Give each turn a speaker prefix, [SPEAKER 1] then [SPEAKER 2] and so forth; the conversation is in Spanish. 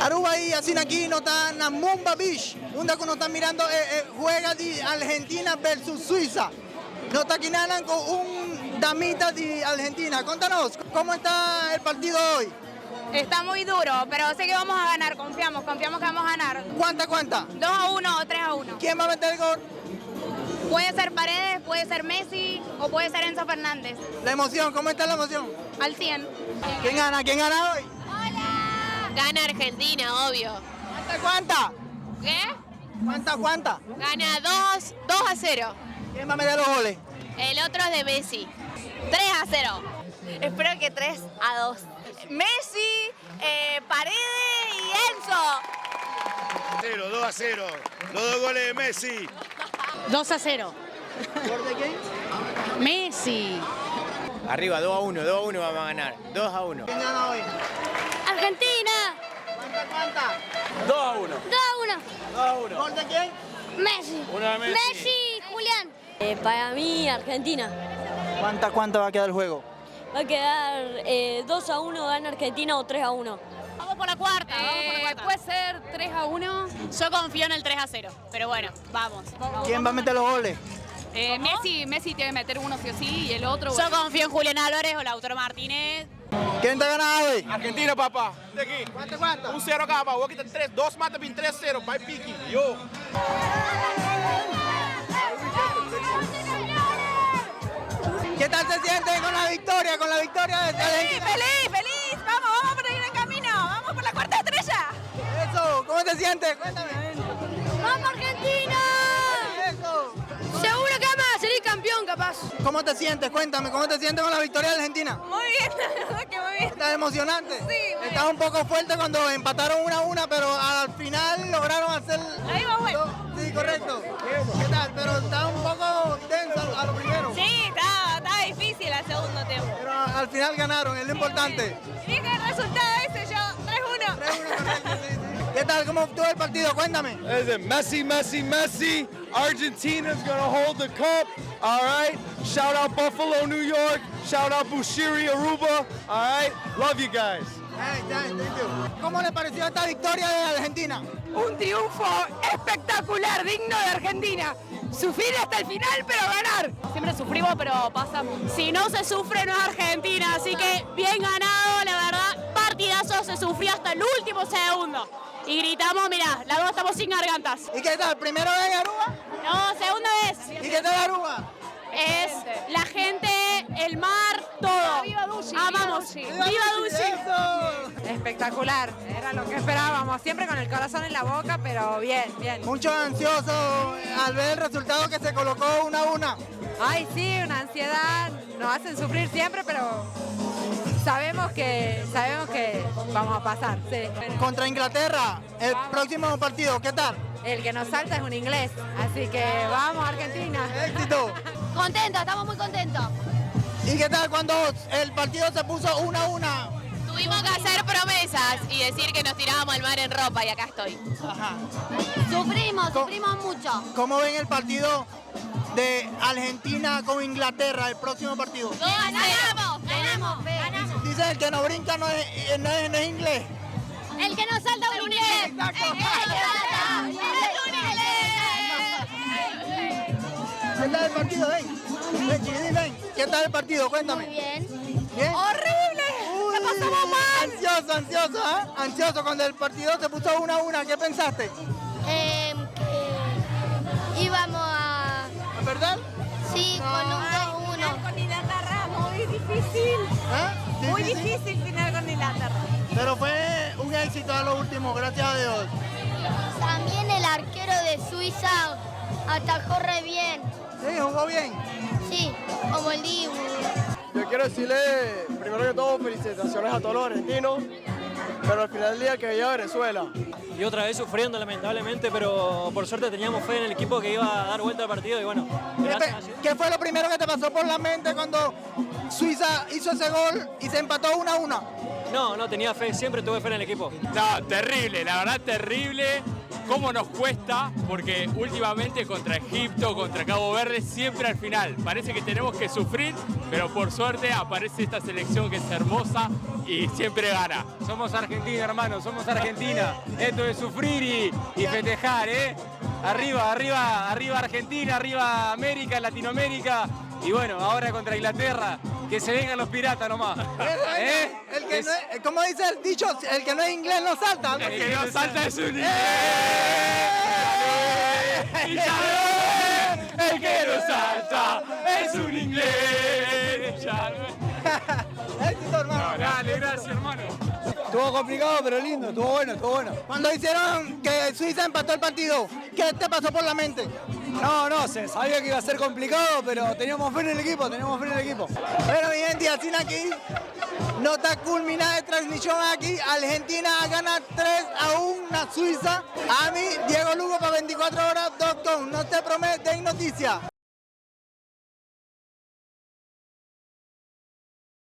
[SPEAKER 1] Aruba y así aquí no está en Mumba Beach, donde uno está mirando juega de Argentina versus Suiza. No está aquí nada con un damita de Argentina. Contanos, ¿cómo está el partido hoy?
[SPEAKER 2] Está muy duro, pero sé que vamos a ganar, confiamos que vamos a ganar.
[SPEAKER 1] ¿Cuánta?
[SPEAKER 2] 2-1 o 3-1.
[SPEAKER 1] ¿Quién va a meter el gol?
[SPEAKER 2] Puede ser Paredes, puede ser Messi o puede ser Enzo Fernández.
[SPEAKER 1] La emoción, ¿cómo está la emoción?
[SPEAKER 2] Al 100.
[SPEAKER 1] ¿Quién gana hoy?
[SPEAKER 2] ¡Hola!
[SPEAKER 3] Gana Argentina, obvio.
[SPEAKER 1] ¿Cuánta?
[SPEAKER 3] ¿Qué?
[SPEAKER 1] ¿Cuánta?
[SPEAKER 3] Gana 2-0.
[SPEAKER 1] ¿Quién va a meter los goles?
[SPEAKER 3] El otro es de Messi. 3-0.
[SPEAKER 2] Espero que 3-2. Messi, Paredes y Enzo.
[SPEAKER 4] 2-0. Los dos goles de Messi.
[SPEAKER 5] 2-0.
[SPEAKER 1] ¿Gol de quién?
[SPEAKER 5] Messi.
[SPEAKER 6] Arriba, 2-1 vamos a ganar. 2-1.
[SPEAKER 1] ¿Quién gana hoy?
[SPEAKER 7] Argentina.
[SPEAKER 1] ¿Cuánta?
[SPEAKER 4] 2-1.
[SPEAKER 7] 2-1.
[SPEAKER 1] ¿Gol de quién?
[SPEAKER 7] Messi.
[SPEAKER 4] Una de Messi.
[SPEAKER 7] Messi, Julián. Para mí, Argentina.
[SPEAKER 1] ¿Cuánta va a quedar el juego?
[SPEAKER 7] Va a quedar 2-1, gana Argentina o 3-1.
[SPEAKER 3] Vamos por la cuarta,
[SPEAKER 5] Puede ser 3-1.
[SPEAKER 3] Yo confío en el 3-0, pero bueno, vamos.
[SPEAKER 1] ¿Quién va a meter los goles?
[SPEAKER 5] Messi tiene que meter uno sí o sí y el otro...
[SPEAKER 3] Yo confío en Julián Álvarez o Lautaro Martínez.
[SPEAKER 1] ¿Quién te ha ganado hoy?
[SPEAKER 4] Argentina, papá. De aquí.
[SPEAKER 1] ¿Cuánto?
[SPEAKER 4] 1-0 acá, papá. Voy a quitar 3. 2 mata, 3-0. Vai pique. Yo.
[SPEAKER 1] ¿Qué tal se siente con la victoria de Argentina?
[SPEAKER 2] ¡Feliz! ¡Vamos por ir en camino! ¡Vamos por la cuarta estrella!
[SPEAKER 1] Eso, ¿cómo te sientes? Cuéntame.
[SPEAKER 7] ¡Vamos, Argentina!
[SPEAKER 1] Eso.
[SPEAKER 7] Seguro que vamos a salir campeón, capaz.
[SPEAKER 1] ¿Cómo te sientes? Cuéntame, ¿cómo te sientes con la victoria de Argentina?
[SPEAKER 2] Muy bien, la verdad que muy bien.
[SPEAKER 1] ¿Estás emocionante?
[SPEAKER 2] muy
[SPEAKER 1] Estás un poco fuerte cuando empataron 1-1, pero al final lograron hacer...
[SPEAKER 2] La dimos vuelta.
[SPEAKER 1] Sí, correcto. ¿Qué tal? Pero está un poco tenso a lo primero.
[SPEAKER 2] Sí, está difícil el segundo tiempo.
[SPEAKER 1] Pero al final ganaron, es lo importante.
[SPEAKER 2] Dije el resultado ese yo, 3-1.
[SPEAKER 1] 3-1, correcto, sí. ¿Qué tal? ¿Cómo estuvo el partido? Cuéntame.
[SPEAKER 4] Listen, Messi. Argentina's gonna hold the cup. All right. Shout out Buffalo, New York. Shout out Bushiri, Aruba. All right. Love you guys.
[SPEAKER 1] Thank you. ¿Cómo le pareció esta victoria de Argentina?
[SPEAKER 5] Un triunfo espectacular, digno de Argentina. Sufrir hasta el final, pero ganar. Siempre sufrimos, pero pasamos.
[SPEAKER 3] Si no se sufre, no es Argentina, así que bien ganado, la verdad. Partidazo, se sufrió hasta el último segundo. Y gritamos, mirá, las dos estamos sin gargantas.
[SPEAKER 1] ¿Y qué tal? ¿Primera vez en Aruba?
[SPEAKER 3] No, segunda vez.
[SPEAKER 1] ¿Y qué tal Aruba?
[SPEAKER 3] Es la gente, el mar, todo.
[SPEAKER 5] Viva Dushi,
[SPEAKER 3] Amamos.
[SPEAKER 5] viva
[SPEAKER 3] Viva Dushi.
[SPEAKER 1] ¡Eso!
[SPEAKER 5] Espectacular, era lo que esperábamos. Siempre con el corazón en la boca, pero bien.
[SPEAKER 1] Mucho ansioso al ver el resultado que se colocó 1-1.
[SPEAKER 5] Ay, sí, una ansiedad. Nos hacen sufrir siempre, pero sabemos que vamos a pasar. Sí.
[SPEAKER 1] Contra Inglaterra, el próximo partido, ¿qué tal?
[SPEAKER 5] El que nos salta es un inglés, así que vamos Argentina.
[SPEAKER 1] Éxito.
[SPEAKER 7] Contentos, estamos muy contentos.
[SPEAKER 1] ¿Y qué tal cuando el partido se puso 1-1?
[SPEAKER 3] Tuvimos que hacer promesas y decir que nos tirábamos al mar en ropa y acá estoy.
[SPEAKER 1] Ajá.
[SPEAKER 7] Sufrimos mucho.
[SPEAKER 1] ¿Cómo ven el partido de Argentina con Inglaterra, el próximo partido?
[SPEAKER 7] Ganamos.
[SPEAKER 1] Dicen el que no brinca no es inglés.
[SPEAKER 7] El que nos salta es un inglés.
[SPEAKER 1] Exacto. ¿Qué tal el partido? Ven, chiquitín, ven. ¿Qué tal el partido? Cuéntame.
[SPEAKER 7] Muy bien.
[SPEAKER 1] ¿Bien?
[SPEAKER 2] ¡Horrible! ¡La pasamos mal!
[SPEAKER 1] Ansioso, ¿eh? Ansioso cuando el partido se puso 1-1. ¿Qué pensaste?
[SPEAKER 7] Que íbamos a...
[SPEAKER 1] ¿A perder?
[SPEAKER 7] Sí, con un 2-1.
[SPEAKER 2] Con Inglaterra, muy difícil.
[SPEAKER 1] ¿Eh?
[SPEAKER 2] Muy difícil final con Inglaterra.
[SPEAKER 1] Pero fue un éxito a lo último, gracias a Dios.
[SPEAKER 7] También el arquero de Suiza atajó re bien.
[SPEAKER 1] Sí, jugó bien.
[SPEAKER 7] Sí, como el Dibu.
[SPEAKER 8] Yo quiero decirle, primero que todo, felicitaciones a todos los argentinos, pero al final del día que veía Venezuela.
[SPEAKER 9] Y otra vez sufriendo lamentablemente, pero por suerte teníamos fe en el equipo que iba a dar vuelta al partido y bueno.
[SPEAKER 1] ¿Qué fue lo primero que te pasó por la mente cuando Suiza hizo ese gol y se empató 1-1?
[SPEAKER 9] No, tenía fe, siempre tuve fe en el equipo.
[SPEAKER 10] No, terrible, la verdad terrible. Cómo nos cuesta, porque últimamente contra Egipto, contra Cabo Verde, siempre al final parece que tenemos que sufrir, pero por suerte aparece esta selección que es hermosa y siempre gana.
[SPEAKER 11] Somos Argentina, hermano, somos Argentina. Esto es sufrir y festejar, ¿eh? Arriba, arriba, arriba Argentina, arriba América, Latinoamérica. Y bueno, ahora contra Inglaterra, que se vengan los piratas nomás.
[SPEAKER 1] El que no es, como dice el dicho, el que no es inglés no salta.
[SPEAKER 10] El que no salta es un inglés. El que no salta es un inglés.
[SPEAKER 1] Éxito, hermano.
[SPEAKER 11] Dale, gracias, hermano.
[SPEAKER 1] Estuvo complicado, pero lindo, estuvo bueno, estuvo bueno. Cuando hicieron que Suiza empató el partido, ¿qué te pasó por la mente?
[SPEAKER 12] No sé, sabía que iba a ser complicado, pero teníamos fe en el equipo,
[SPEAKER 1] Bueno, mi gente, así aquí, nota culminada de transmisión aquí. Argentina gana 3-1 a Suiza. A mí, Diego Lugo para 24horas.com. No te prometen noticias.